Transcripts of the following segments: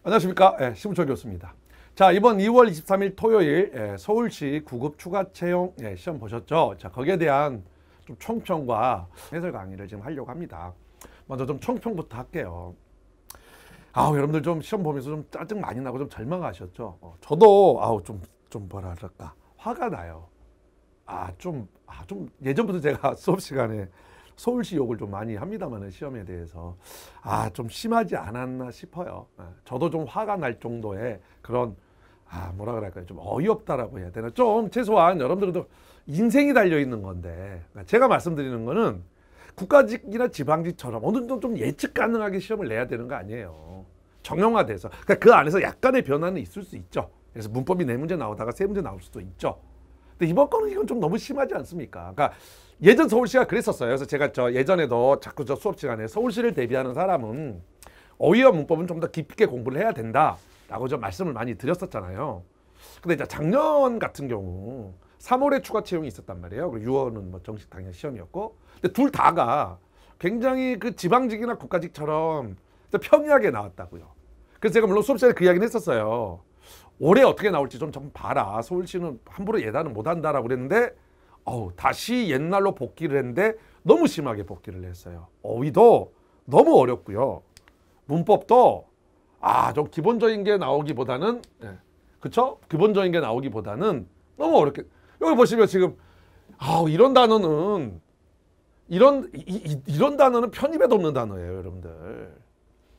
안녕하십니까. 심우철 교수입니다. 자, 이번 2월 23일 토요일 서울시 9급 추가 채용 시험 보셨죠? 자, 거기에 대한 좀 총평과 해설 강의를 지금 하려고 합니다. 먼저 좀 총평부터 할게요. 여러분들 좀 시험 보면서 좀 짜증 많이 나고 좀 절망하셨죠? 저도 좀 뭐라 그럴까 화가 나요. 좀 예전부터 제가 수업 시간에 서울시 욕을 좀 많이 합니다만 시험에 대해서 좀 심하지 않았나 싶어요. 저도 좀 화가 날 정도의 그런 뭐라 그럴까요? 좀 어이없다라고 해야 되나? 좀 최소한 여러분들도 인생이 달려 있는 건데 제가 말씀드리는 거는 국가직이나 지방직처럼 어느 정도 좀 예측 가능하게 시험을 내야 되는 거 아니에요. 정형화돼서 그러니까 그 안에서 약간의 변화는 있을 수 있죠. 그래서 문법이 4문제 나오다가 3문제 나올 수도 있죠. 근데 이번 거는 이건 좀 너무 심하지 않습니까? 그러니까 예전 서울시가 그랬었어요. 그래서 제가 예전에도 자꾸 수업 시간에 서울시를 대비하는 사람은 어휘와 문법은 좀 더 깊게 공부를 해야 된다라고 좀 말씀을 많이 드렸었잖아요. 근데 이제 작년 같은 경우 3월에 추가 채용이 있었단 말이에요. 그리고 6월은 뭐 정식 당연 시험이었고, 근데 둘 다가 굉장히 그 지방직이나 국가직처럼 평이하게 나왔다고요. 그래서 제가 물론 수업 시간에 그 이야기는 했었어요. 올해 어떻게 나올지 좀 봐라. 서울시는 함부로 예단은 못한다라고 그랬는데 다시 옛날로 복귀를 했는데 너무 심하게 복귀를 했어요. 어휘도 너무 어렵고요. 문법도 좀 기본적인 게 나오기보다는 그쵸? 기본적인 게 나오기보다는 너무 어렵게. 여기 보시면 지금 이런 단어는 이런 단어는 편입에도 없는 단어예요, 여러분들.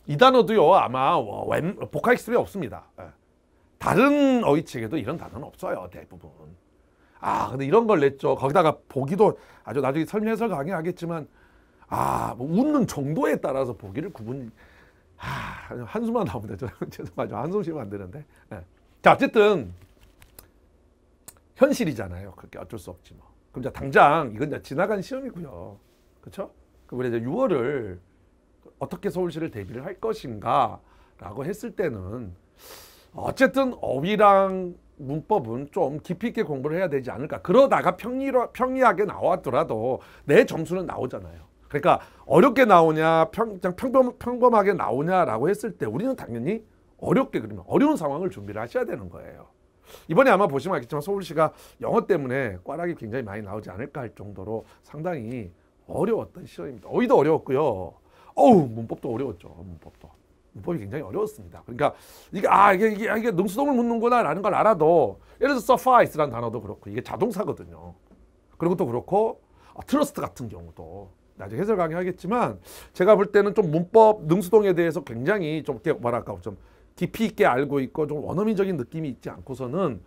이 단어도요 아마 복화익습에 없습니다. 다른 어휘책에도 이런 단어는 없어요, 대부분. 근데 이런 걸 냈죠. 거기다가 보기도 아주 나중에 설명해서 강의하겠지만 뭐 웃는 정도에 따라서 보기를 한숨만 나옵니다. 저는 죄송하죠. 한숨 쉬면 안 되는데. 자, 어쨌든 현실이잖아요. 그렇게 어쩔 수 없지 뭐. 그럼 이제 당장 이건 이제 지나간 시험이고요. 그렇죠? 그럼 이제 6월을 어떻게 서울시를 대비를 할 것인가라고 했을 때는 어쨌든 어휘랑 문법은 좀 깊이 있게 공부를 해야 되지 않을까. 그러다가 평이하게 나왔더라도 내 점수는 나오잖아요. 그러니까 어렵게 나오냐 평범하게 나오냐라고 했을 때 우리는 당연히 어렵게, 그러면 어려운 상황을 준비를 하셔야 되는 거예요. 이번에 아마 보시면 알겠지만 서울시가 영어 때문에 꽈락이 굉장히 많이 나오지 않을까 할 정도로 상당히 어려웠던 시험입니다. 어휘도 어려웠고요. 문법도 어려웠죠. 문법이 굉장히 어려웠습니다. 그러니까 이게 능수동을 묻는구나라는 걸 알아도, 예를 들어서 suffice라는 단어도 그렇고 이게 자동사거든요. 그리고 또 그렇고 trust 같은 경우도 나중에 해설 강의하겠지만 제가 볼 때는 좀 문법 능수동에 대해서 굉장히 좀 뭐랄까 좀 깊이 있게 알고 있고 좀 원어민적인 느낌이 있지 않고서는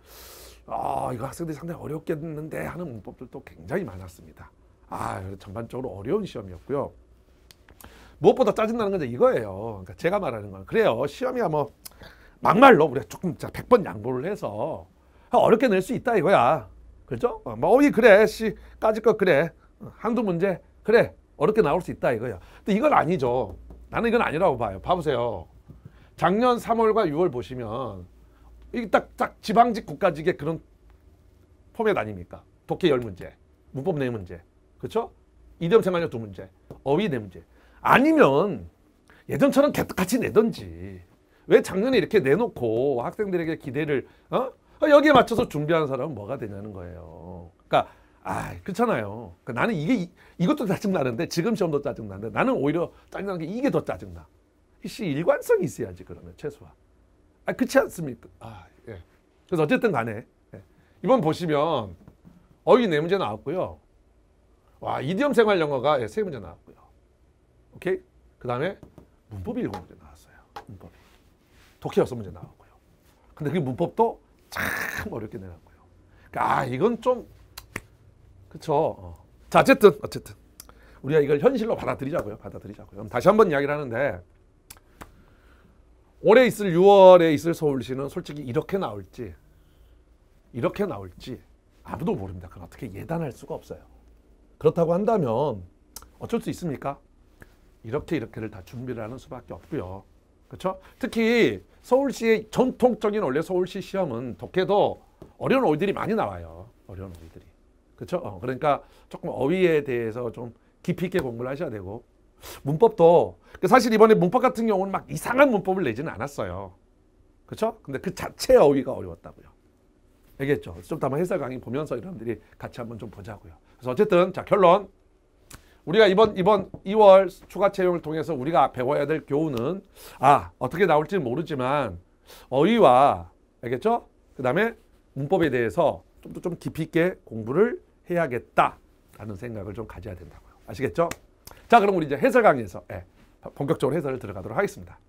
이거 학생들이 상당히 어렵겠는데 하는 문법들도 굉장히 많았습니다. 전반적으로 어려운 시험이었고요. 무엇보다 짜증나는 건 이거예요. 그러니까 제가 말하는 건 그래요. 시험이야 뭐 막말로 우리가 조금 100번 양보를 해서 어렵게 낼 수 있다 이거야. 그렇죠? 그래. 까짓 거 그래. 한두 문제 그래. 어렵게 나올 수 있다 이거야. 근데 이건 아니죠. 나는 이건 아니라고 봐요. 봐보세요. 작년 3월과 6월 보시면 이게 딱 지방직 국가직의 그런 포맷 아닙니까? 독해 10문제, 문법 4문제. 그렇죠? 이디엄 생활력 2문제, 어휘 4문제. 아니면 예전처럼 같이 내던지. 왜 작년에 이렇게 내놓고 학생들에게 기대를 여기에 맞춰서 준비하는 사람은 뭐가 되냐는 거예요. 그러니까 그렇잖아요. 그러니까 나는 이것도 짜증나는데 지금 시험도 짜증나는데 나는 오히려 짜증나는 게 이게 더 짜증나. 일관성이 있어야지. 그러면 최소한 그렇지 않습니까? 예. 그래서 어쨌든 간에 이번 보시면 어휘 4문제 나왔고요. 이디엄 생활 영어가 3문제 나왔고요. 오케이? 그 다음에 문법이 7문제 나왔어요. 문법이. 독해 6문제 나왔고요. 근데 그 문법도 참 어렵게 내놨고요. 그러니까 이건 좀 그쵸. 자, 어쨌든 우리가 이걸 현실로 받아들이자고요. 그럼 다시 한번 이야기를 하는데 올해 있을 6월에 있을 서울시는 솔직히 이렇게 나올지 아무도 모릅니다. 그건 어떻게 예단할 수가 없어요. 그렇다고 한다면 어쩔 수 있습니까? 이렇게를 다 준비를 하는 수밖에 없고요. 그렇죠? 특히 서울시의 전통적인 원래 서울시 시험은 독해도 어려운 어휘들이 많이 나와요. 어려운 어휘들이. 그렇죠? 그러니까 조금 어휘에 대해서 좀 깊이 있게 공부를 하셔야 되고 문법도 사실 이번에 문법 같은 경우는 막 이상한 문법을 내지는 않았어요. 그렇죠? 근데 그 자체 어휘가 어려웠다고요. 알겠죠? 좀 더 한번 해설 강의 보면서 여러분들이 같이 한번 좀 보자고요. 그래서 어쨌든 자 결론. 우리가 이번 2월 추가 채용을 통해서 우리가 배워야 될 교훈은 어떻게 나올지는 모르지만 어휘와 알겠죠? 그다음에 문법에 대해서 좀 깊이 있게 공부를 해야겠다라는 생각을 좀 가져야 된다고요. 아시겠죠? 자, 그럼 우리 이제 해설 강의에서 본격적으로 해설을 들어가도록 하겠습니다.